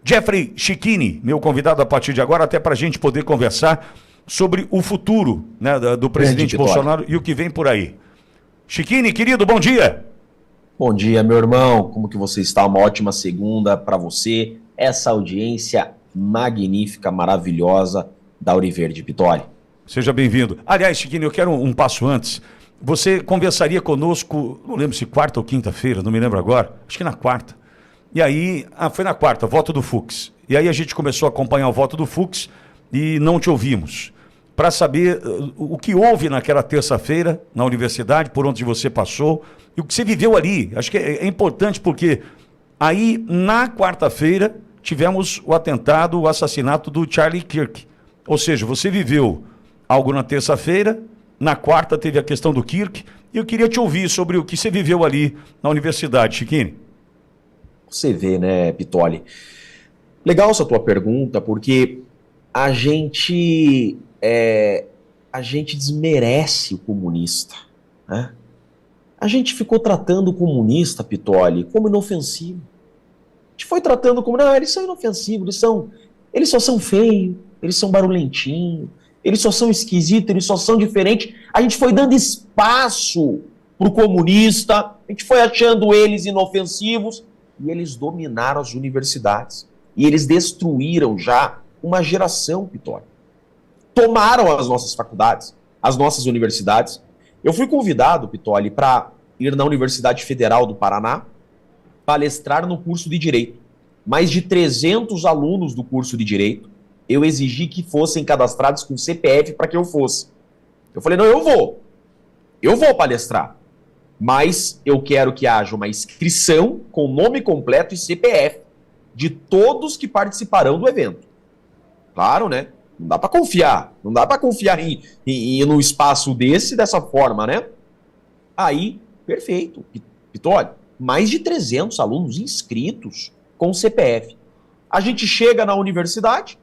Jeffrey Chicchini, meu convidado a partir de agora, até para a gente poder conversar sobre o futuro, né, do presidente Bolsonaro e o que vem por aí. Chicchini, querido, bom dia. Bom dia, meu irmão. Como que você está? Uma ótima segunda para você. Essa audiência magnífica, maravilhosa da Auriverde Pitoli. Seja bem-vindo. Aliás, Chicchini, eu quero um passo antes. Você conversaria conosco, não lembro se quarta ou quinta-feira, não me lembro agora, acho que na quarta. E aí, foi na quarta, voto do Fux. E aí a gente começou a acompanhar o voto do Fux e não te ouvimos. Para saber o que houve naquela terça-feira na universidade, por onde você passou, e o que você viveu ali. Acho que é importante porque aí, na quarta-feira, tivemos o atentado, o assassinato do Charlie Kirk. Ou seja, você viveu algo na terça-feira, na quarta teve a questão do Kirk, e eu queria te ouvir sobre o que você viveu ali na universidade, Chicchini. Você vê, né, Pitoli? Legal essa tua pergunta, porque a gente desmerece o comunista, né? A gente ficou tratando o comunista, Pitoli, como inofensivo. A gente foi tratando como, não, eles são inofensivos, eles só são feios, eles são barulhentinhos, eles só são esquisitos, eles só são diferentes. A gente foi dando espaço pro comunista, a gente foi achando eles inofensivos, e eles dominaram as universidades. E eles destruíram já uma geração, Pitoli. Tomaram as nossas faculdades, as nossas universidades. Eu fui convidado, Pitoli, para ir na Universidade Federal do Paraná palestrar no curso de Direito. Mais de 300 alunos do curso de Direito, eu exigi que fossem cadastrados com CPF para que eu fosse. Eu falei, não, eu vou palestrar, mas eu quero que haja uma inscrição com nome completo e CPF de todos que participarão do evento. Claro, né? Não dá para confiar. Não dá para confiar em num espaço dessa forma, né? Aí, perfeito. Pitoli, mais de 300 alunos inscritos com CPF. A gente chega na universidade,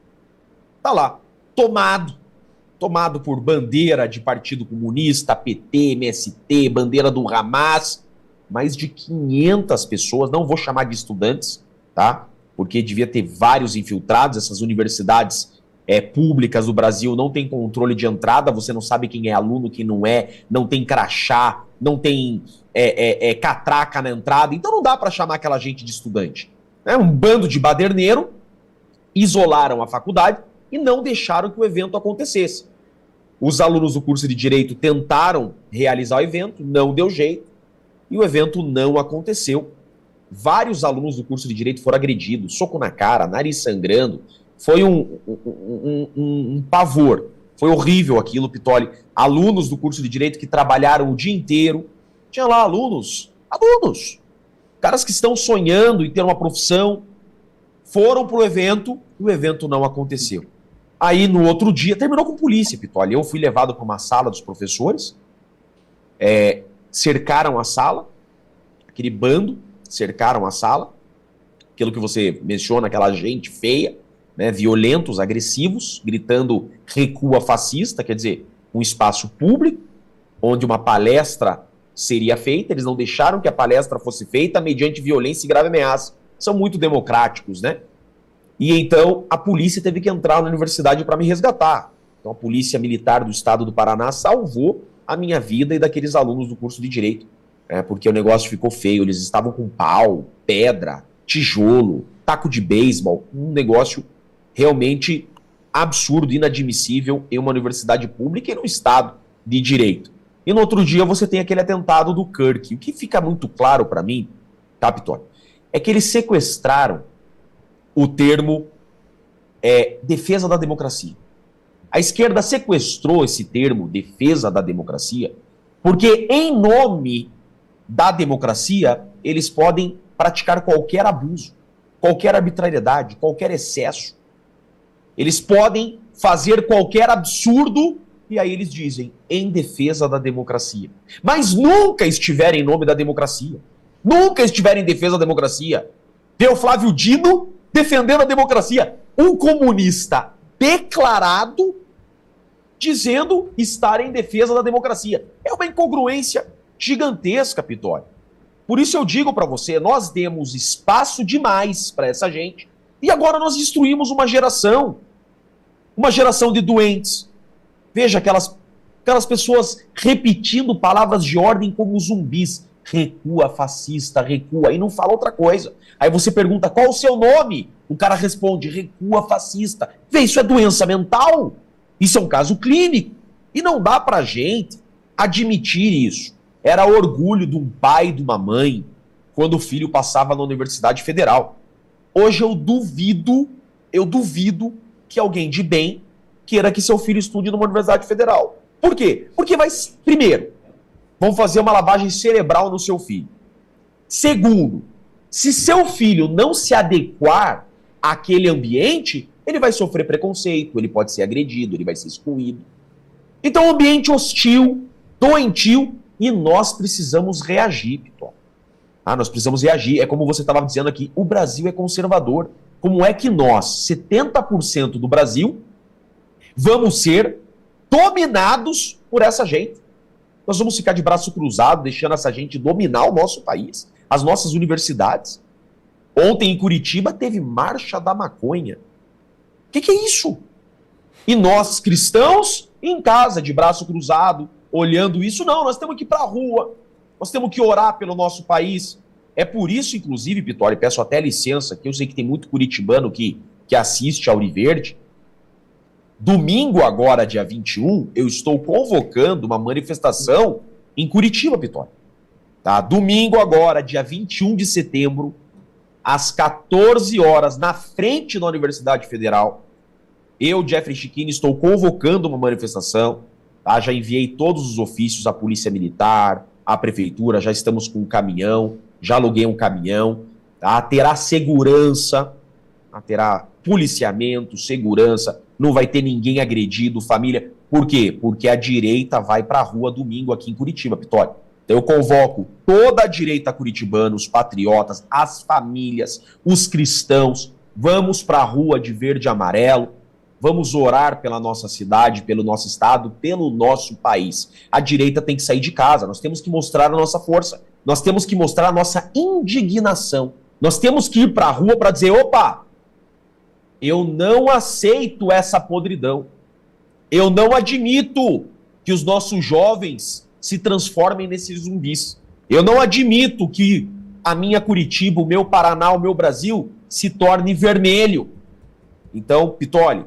tá lá, tomado por bandeira de Partido Comunista, PT, MST, bandeira do Hamas, mais de 500 pessoas, não vou chamar de estudantes, tá? Porque devia ter vários infiltrados, essas universidades públicas do Brasil não tem controle de entrada, você não sabe quem é aluno, quem não tem crachá, não tem catraca na entrada, então não dá para chamar aquela gente de estudante. É um bando de baderneiro, isolaram a faculdade e não deixaram que o evento acontecesse. Os alunos do curso de Direito tentaram realizar o evento, não deu jeito, e o evento não aconteceu. Vários alunos do curso de Direito foram agredidos, soco na cara, nariz sangrando. Foi um pavor. Foi horrível aquilo, Pitoli. Alunos do curso de Direito que trabalharam o dia inteiro. Tinha lá alunos, caras que estão sonhando em ter uma profissão, foram pro evento e o evento não aconteceu. Aí no outro dia, terminou com polícia, Pitoli. Eu fui levado para uma sala dos professores, cercaram a sala, aquele bando, cercaram a sala, aquilo que você menciona, aquela gente feia, né, violentos, agressivos, gritando recua fascista, quer dizer, um espaço público, onde uma palestra seria feita, eles não deixaram que a palestra fosse feita mediante violência e grave ameaça. São muito democráticos, né? E então a polícia teve que entrar na universidade para me resgatar. Então a polícia militar do estado do Paraná salvou a minha vida e daqueles alunos do curso de Direito, porque o negócio ficou feio. Eles estavam com pau, pedra, tijolo, taco de beisebol, um negócio realmente absurdo, inadmissível em uma universidade pública e no estado de Direito. E no outro dia você tem aquele atentado do Kirk. O que fica muito claro para mim, tá, Pitoli, é que eles sequestraram o termo defesa da democracia. A esquerda sequestrou esse termo, defesa da democracia, porque em nome da democracia, eles podem praticar qualquer abuso, qualquer arbitrariedade, qualquer excesso. Eles podem fazer qualquer absurdo, e aí eles dizem, em defesa da democracia. Mas nunca estiveram em nome da democracia. Nunca estiveram em defesa da democracia. Vê o Flávio Dino defendendo a democracia. Um comunista declarado dizendo estar em defesa da democracia. É uma incongruência gigantesca, Pitoli. Por isso eu digo para você, nós demos espaço demais para essa gente E agora nós destruímos uma geração de doentes. Veja aquelas pessoas repetindo palavras de ordem como zumbis. Recua, fascista, recua, e não fala outra coisa. Aí você pergunta, qual o seu nome? O cara responde, recua, fascista. Vê, isso é doença mental. Isso é um caso clínico. E não dá pra gente admitir isso. Era orgulho de um pai e de uma mãe quando o filho passava na Universidade Federal. Hoje eu duvido que alguém de bem queira que seu filho estude numa Universidade Federal. Por quê? Porque primeiro, vão fazer uma lavagem cerebral no seu filho. Segundo, se seu filho não se adequar àquele ambiente, ele vai sofrer preconceito, ele pode ser agredido, ele vai ser excluído. Então, um ambiente hostil, doentio, e nós precisamos reagir, Pitó. Nós precisamos reagir. É como você estava dizendo aqui, o Brasil é conservador. Como é que nós, 70% do Brasil, vamos ser dominados por essa gente? Nós vamos ficar de braço cruzado, deixando essa gente dominar o nosso país, as nossas universidades. Ontem em Curitiba teve Marcha da Maconha. O que é isso? E nós, cristãos, em casa, de braço cruzado, olhando isso. Não, nós temos que ir para a rua, nós temos que orar pelo nosso país. É por isso, inclusive, Pitori, peço até licença, que eu sei que tem muito curitibano que assiste a Auriverde. Domingo agora, dia 21, eu estou convocando uma manifestação em Curitiba, Pitori. Tá? Domingo agora, dia 21 de setembro, às 14 horas, na frente da Universidade Federal, eu, Jeffrey Chiquini, estou convocando uma manifestação. Tá? Já enviei todos os ofícios à Polícia Militar, à Prefeitura, já estamos com um caminhão, já aluguei um caminhão. Tá? Terá segurança, tá? Terá policiamento, segurança, não vai ter ninguém agredido, família. Por quê? Porque a direita vai para a rua domingo aqui em Curitiba, Pitori. Então eu convoco toda a direita curitibana, os patriotas, as famílias, os cristãos, vamos para a rua de verde e amarelo, vamos orar pela nossa cidade, pelo nosso estado, pelo nosso país. A direita tem que sair de casa, nós temos que mostrar a nossa força, nós temos que mostrar a nossa indignação, nós temos que ir para a rua para dizer, opa, eu não aceito essa podridão, eu não admito que os nossos jovens se transformem nesses zumbis, eu não admito que a minha Curitiba, o meu Paraná, o meu Brasil se torne vermelho. Então, Pitoli,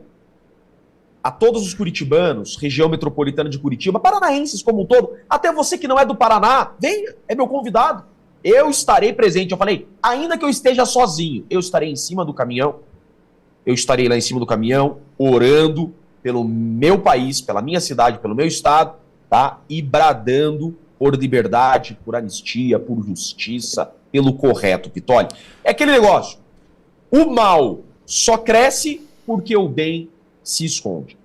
a todos os curitibanos, região metropolitana de Curitiba, paranaenses como um todo, até você que não é do Paraná, venha, é meu convidado. Eu estarei presente. Eu falei, ainda que eu esteja sozinho, eu estarei em cima do caminhão, eu estarei lá em cima do caminhão, orando pelo meu país, pela minha cidade, pelo meu estado, tá? E bradando por liberdade, por anistia, por justiça, pelo correto, Pitoli. É aquele negócio, o mal só cresce porque o bem se esconde.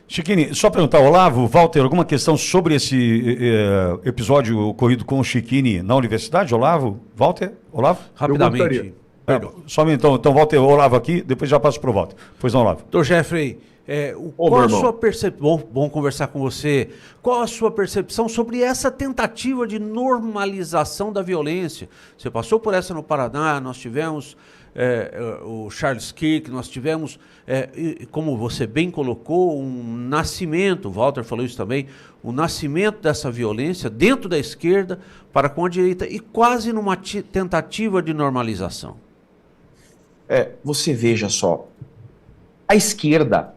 Chiquini, só perguntar, Olavo, Walter, alguma questão sobre esse episódio ocorrido com o Chiquini na universidade, Olavo? Walter? Olavo? Rapidamente. Só então, Walter, Olavo aqui, depois já passo para o Walter. Pois não, Olavo. Doutor Jeffrey, qual a sua percepção, bom conversar com você, qual a sua percepção sobre essa tentativa de normalização da violência? Você passou por essa no Paraná, nós tivemos o Charles Kirk, nós tivemos, como você bem colocou, um nascimento, o Walter falou isso também, o nascimento dessa violência dentro da esquerda para com a direita e quase numa tentativa de normalização. Você veja só, a esquerda,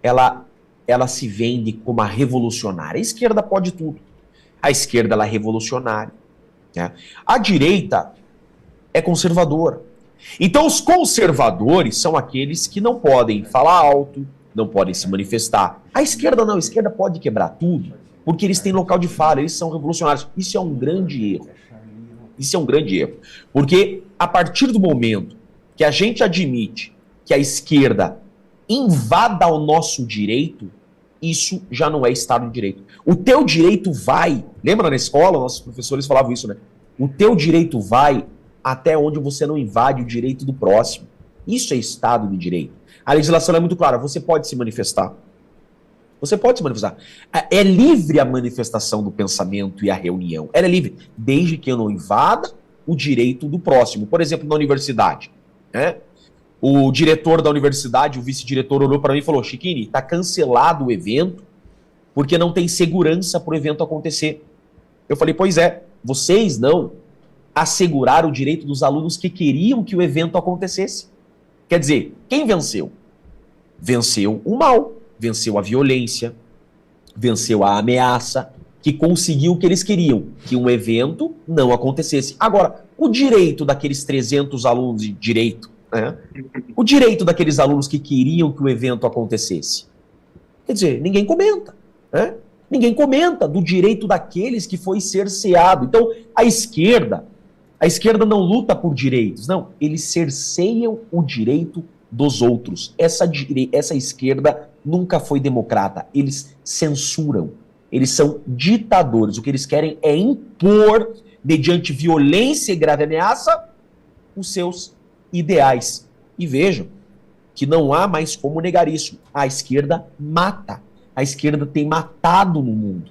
ela se vende como a revolucionária. A esquerda pode tudo. A esquerda ela é revolucionária, né? A direita é conservadora. Então os conservadores são aqueles que não podem falar alto, não podem se manifestar. A esquerda não, a esquerda pode quebrar tudo, porque eles têm local de fala, eles são revolucionários. Isso é um grande erro. Isso é um grande erro. Porque a partir do momento que a gente admite que a esquerda invada o nosso direito, isso já não é Estado de Direito. O teu direito vai, lembra na escola, nossos professores falavam isso, né? O teu direito vai até onde você não invade o direito do próximo. Isso é Estado de Direito. A legislação é muito clara, você pode se manifestar. Você pode se manifestar. É livre a manifestação do pensamento e a reunião. Ela é livre, desde que eu não invada o direito do próximo. Por exemplo, na universidade, né? O diretor da universidade, o vice-diretor, olhou para mim e falou: Chiquini, está cancelado o evento porque não tem segurança para o evento acontecer. Eu falei: pois é, vocês não asseguraram o direito dos alunos que queriam que o evento acontecesse. Quer dizer, quem venceu? Venceu o mal, venceu a violência, venceu a ameaça, que conseguiu o que eles queriam, que um evento não acontecesse. Agora, o direito daqueles 300 alunos de direito, né? O direito daqueles alunos que queriam que o evento acontecesse. Quer dizer, ninguém comenta, né? Ninguém comenta do direito daqueles que foi cerceado. Então, a esquerda não luta por direitos, não. Eles cerceiam o direito dos outros. Essa esquerda nunca foi democrata. Eles censuram. Eles são ditadores. O que eles querem é impor, mediante violência e grave ameaça, os seus ideais. E vejam que não há mais como negar isso. A esquerda mata. A esquerda tem matado no mundo.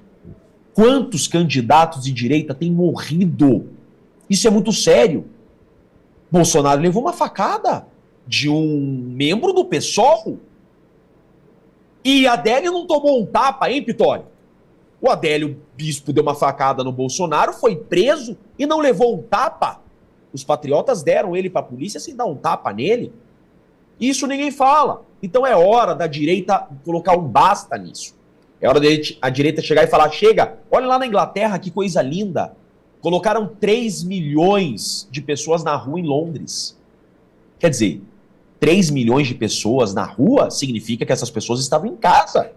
Quantos candidatos de direita têm morrido? Isso é muito sério. Bolsonaro levou uma facada de um membro do PSOL. E Adélio não tomou um tapa, hein, Pitório? O Adélio Bispo deu uma facada no Bolsonaro, foi preso e não levou um tapa. Os patriotas deram ele para a polícia sem dar um tapa nele. Isso ninguém fala. Então é hora da direita colocar um basta nisso. É hora a direita chegar e falar: chega, olha lá na Inglaterra que coisa linda. Colocaram 3 milhões de pessoas na rua em Londres. Quer dizer, 3 milhões de pessoas na rua significa que essas pessoas estavam em casa,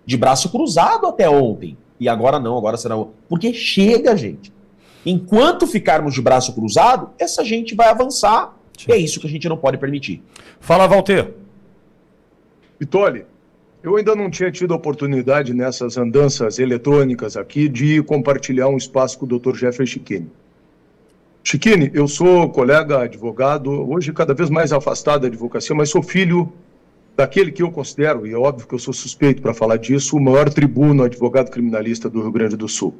de braço cruzado até ontem. E agora não, agora será... Porque chega, gente. Enquanto ficarmos de braço cruzado, essa gente vai avançar. Sim. E é isso que a gente não pode permitir. Fala, Walter. Pittoli, eu ainda não tinha tido a oportunidade nessas andanças eletrônicas aqui de compartilhar um espaço com o Dr. Jeffrey Chiquini. Chiquini, eu sou colega advogado, hoje cada vez mais afastado da advocacia, mas sou filho daquele que eu considero, e é óbvio que eu sou suspeito para falar disso, o maior tribuno advogado criminalista do Rio Grande do Sul.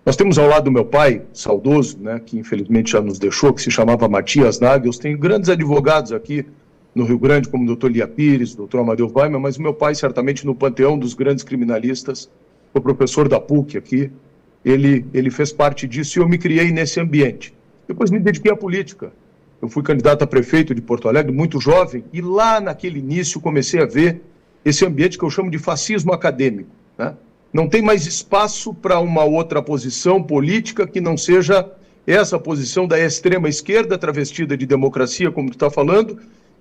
Nós temos ao lado do meu pai, saudoso, né, que infelizmente já nos deixou, que se chamava Matias Nagels. Tem grandes advogados aqui no Rio Grande, como o Dr. Lia Pires, o Dr. Amadeu Weimer, mas o meu pai, certamente no panteão dos grandes criminalistas, foi professor da PUC aqui, ele fez parte disso e eu me criei nesse ambiente. Depois me dediquei à política. Eu fui candidato a prefeito de Porto Alegre, muito jovem, e lá naquele início comecei a ver esse ambiente que eu chamo de fascismo acadêmico, né? Não tem mais espaço para uma outra posição política que não seja essa posição da extrema esquerda travestida de democracia, como tu está falando.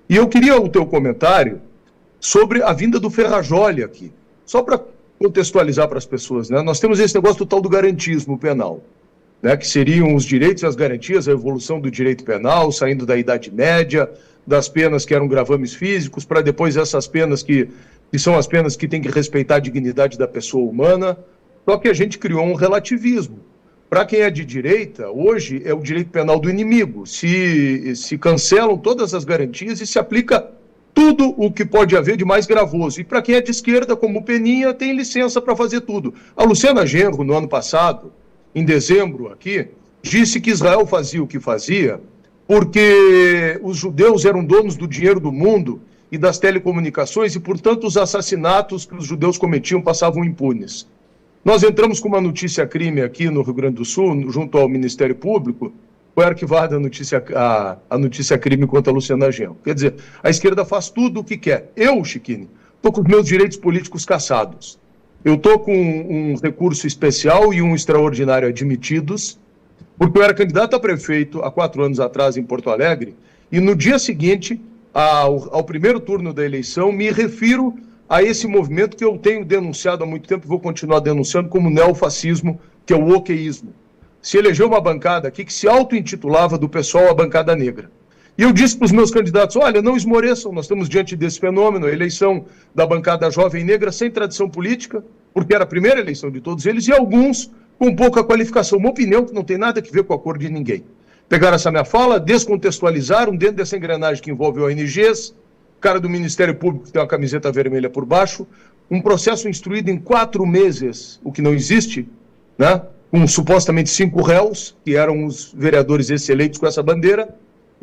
E eu queria o teu comentário sobre a vinda do Ferrajoli aqui, só para contextualizar para as pessoas, né? Nós temos esse negócio do tal do garantismo penal, né, que seriam os direitos e as garantias, a evolução do direito penal, saindo da Idade Média, das penas que eram gravames físicos, para depois essas penas que são as penas que têm que respeitar a dignidade da pessoa humana. Só que a gente criou um relativismo. Para quem é de direita, hoje é o direito penal do inimigo. Se cancelam todas as garantias e se aplica tudo o que pode haver de mais gravoso. E para quem é de esquerda, como o Peninha, tem licença para fazer tudo. A Luciana Genro, no ano passado, em dezembro aqui, disse que Israel fazia o que fazia porque os judeus eram donos do dinheiro do mundo e das telecomunicações e, portanto, os assassinatos que os judeus cometiam passavam impunes. Nós entramos com uma notícia-crime aqui no Rio Grande do Sul, junto ao Ministério Público, foi arquivada a notícia-crime contra a Luciana Genro. Quer dizer, a esquerda faz tudo o que quer. Eu, Chiquini, estou com os meus direitos políticos cassados. Eu estou com um recurso especial e um extraordinário admitidos, porque eu era candidato a prefeito há 4 anos atrás em Porto Alegre, e no dia seguinte, ao primeiro turno da eleição, me refiro a esse movimento que eu tenho denunciado há muito tempo e vou continuar denunciando como neofascismo, que é o wokeísmo. Se elegeu uma bancada aqui que se auto-intitulava do PSOL a bancada negra. E eu disse para os meus candidatos: olha, não esmoreçam, nós estamos diante desse fenômeno, a eleição da bancada jovem negra sem tradição política, porque era a primeira eleição de todos eles, e alguns com pouca qualificação. Uma opinião que não tem nada a ver com a cor de ninguém. Pegaram essa minha fala, descontextualizaram dentro dessa engrenagem que envolve ONGs, cara do Ministério Público que tem uma camiseta vermelha por baixo, um processo instruído em 4 meses, o que não existe, né? Com supostamente 5 réus, que eram os vereadores eleitos com essa bandeira,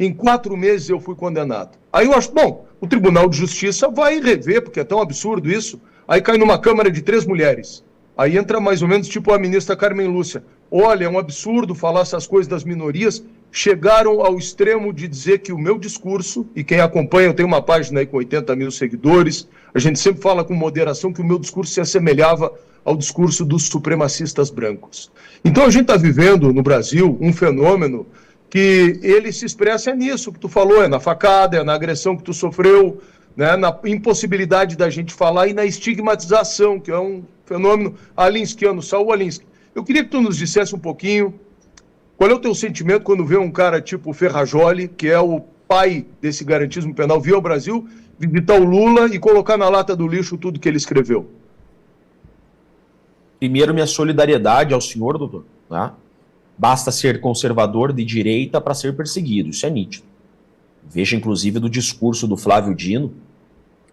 em 4 meses eu fui condenado. Aí eu acho, bom, o Tribunal de Justiça vai rever, porque é tão absurdo isso. Aí cai numa Câmara de 3 mulheres. Aí entra mais ou menos tipo a ministra Carmen Lúcia. Olha, é um absurdo falar essas coisas das minorias. Chegaram ao extremo de dizer que o meu discurso, e quem acompanha, eu tenho uma página aí com 80 mil seguidores, a gente sempre fala com moderação que o meu discurso se assemelhava ao discurso dos supremacistas brancos. Então a gente está vivendo no Brasil um fenômeno que ele se expressa nisso que tu falou, é na facada, é na agressão que tu sofreu, né, na impossibilidade da gente falar e na estigmatização, que é um fenômeno alinskiano. Saul Alinsky, eu queria que tu nos dissesse um pouquinho qual é o teu sentimento quando vê um cara tipo Ferrajoli, que é o pai desse garantismo penal, vir ao Brasil, visitar o Lula e colocar na lata do lixo tudo que ele escreveu. Primeiro, minha solidariedade ao senhor, doutor. Tá? Basta ser conservador de direita para ser perseguido, isso é nítido. Veja, inclusive, do discurso do Flávio Dino,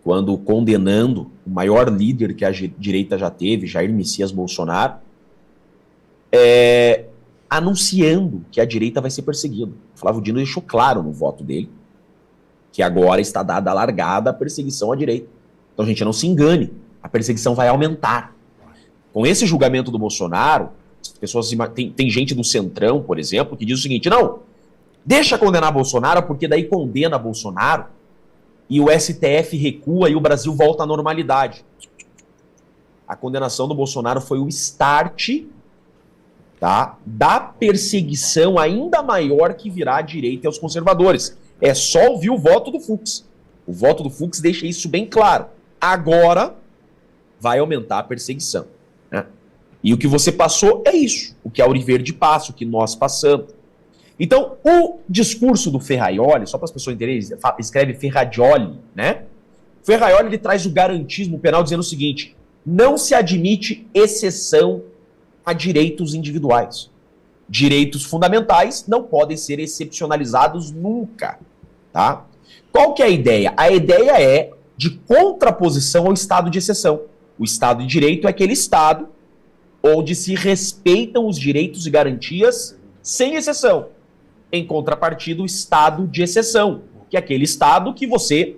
quando condenando o maior líder que a direita já teve, Jair Messias Bolsonaro, anunciando que a direita vai ser perseguida. O Flávio Dino deixou claro no voto dele que agora está dada a largada a perseguição à direita. Então, gente, não se engane, a perseguição vai aumentar. Com esse julgamento do Bolsonaro, as pessoas tem gente do Centrão, por exemplo, que diz o seguinte, não, deixa condenar Bolsonaro, porque daí condena Bolsonaro e o STF recua e o Brasil volta à normalidade. A condenação do Bolsonaro foi o start, tá, da perseguição ainda maior que virá à direita e aos conservadores. É só ouvir o voto do Fux. O voto do Fux deixa isso bem claro. Agora vai aumentar a perseguição. Né? E o que você passou é isso. O que a Auriverde passa, o que nós passamos. Então, o discurso do Ferrajoli, só para as pessoas entenderem, escreve Ferrajoli, né? Ferrajoli, ele traz o garantismo penal dizendo o seguinte, não se admite exceção a direitos individuais. Direitos fundamentais não podem ser excepcionalizados nunca, tá? Qual que é a ideia? A ideia é de contraposição ao estado de exceção. O estado de direito é aquele estado onde se respeitam os direitos e garantias sem exceção. Em contrapartida, o estado de exceção, que é aquele estado que você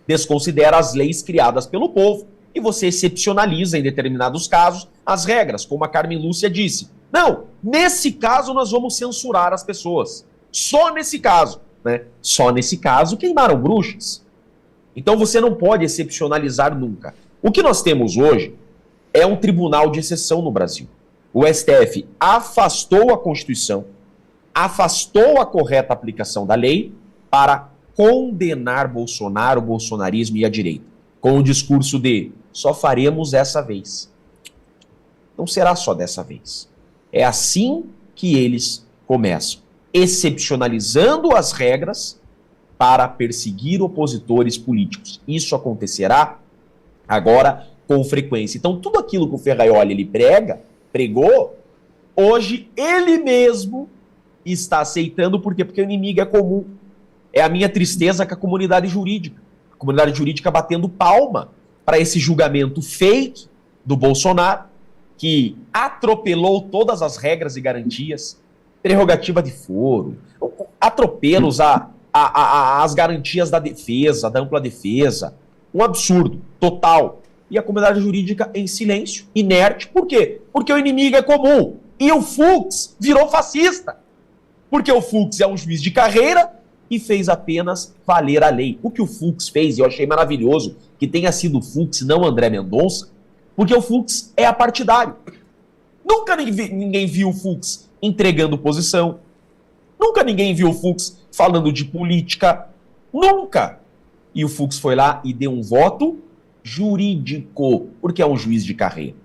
desconsidera as leis criadas pelo povo e você excepcionaliza em determinados casos as regras, como a Carmen Lúcia disse. Não, nesse caso nós vamos censurar as pessoas. Só nesse caso, né? Só nesse caso queimaram bruxas. Então você não pode excepcionalizar nunca. O que nós temos hoje é um tribunal de exceção no Brasil. O STF afastou a Constituição, afastou a correta aplicação da lei para condenar Bolsonaro, o bolsonarismo e a direita, com o discurso de só faremos essa vez. Não será só dessa vez. É assim que eles começam, excepcionalizando as regras para perseguir opositores políticos. Isso acontecerá agora com frequência. Então, tudo aquilo que o Ferrajoli ele pregou, hoje ele mesmo está aceitando, por quê? Porque o inimigo é comum. É a minha tristeza com a comunidade jurídica. A comunidade jurídica batendo palma para esse julgamento fake do Bolsonaro, que atropelou todas as regras e garantias, prerrogativa de foro, atropelos às garantias da defesa, da ampla defesa. Um absurdo, total. E a comunidade jurídica em silêncio, inerte. Por quê? Porque o inimigo é comum. E o Fux virou fascista. Porque o Fux é um juiz de carreira e fez apenas valer a lei. O que o Fux fez, e eu achei maravilhoso, que tenha sido o Fux, não André Mendonça, porque o Fux é apartidário. Nunca ninguém viu o Fux entregando posição. Nunca ninguém viu o Fux falando de política. Nunca. E o Fux foi lá e deu um voto jurídico, porque é um juiz de carreira.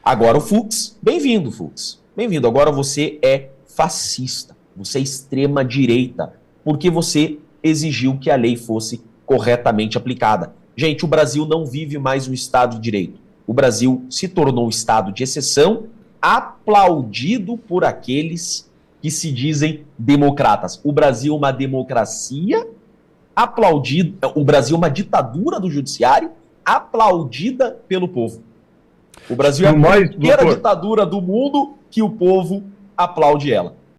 Agora o Fux, bem-vindo, Fux. Bem-vindo. Agora você é fascista. Você é extrema direita, porque você exigiu que a lei fosse corretamente aplicada. Gente, o Brasil não vive mais um Estado de Direito. O Brasil se tornou um Estado de exceção, aplaudido por aqueles que se dizem democratas. O Brasil é uma democracia aplaudida, o Brasil é uma ditadura do judiciário aplaudida pelo povo. O Brasil é a primeira ditadura do mundo que o povo aplaude ela.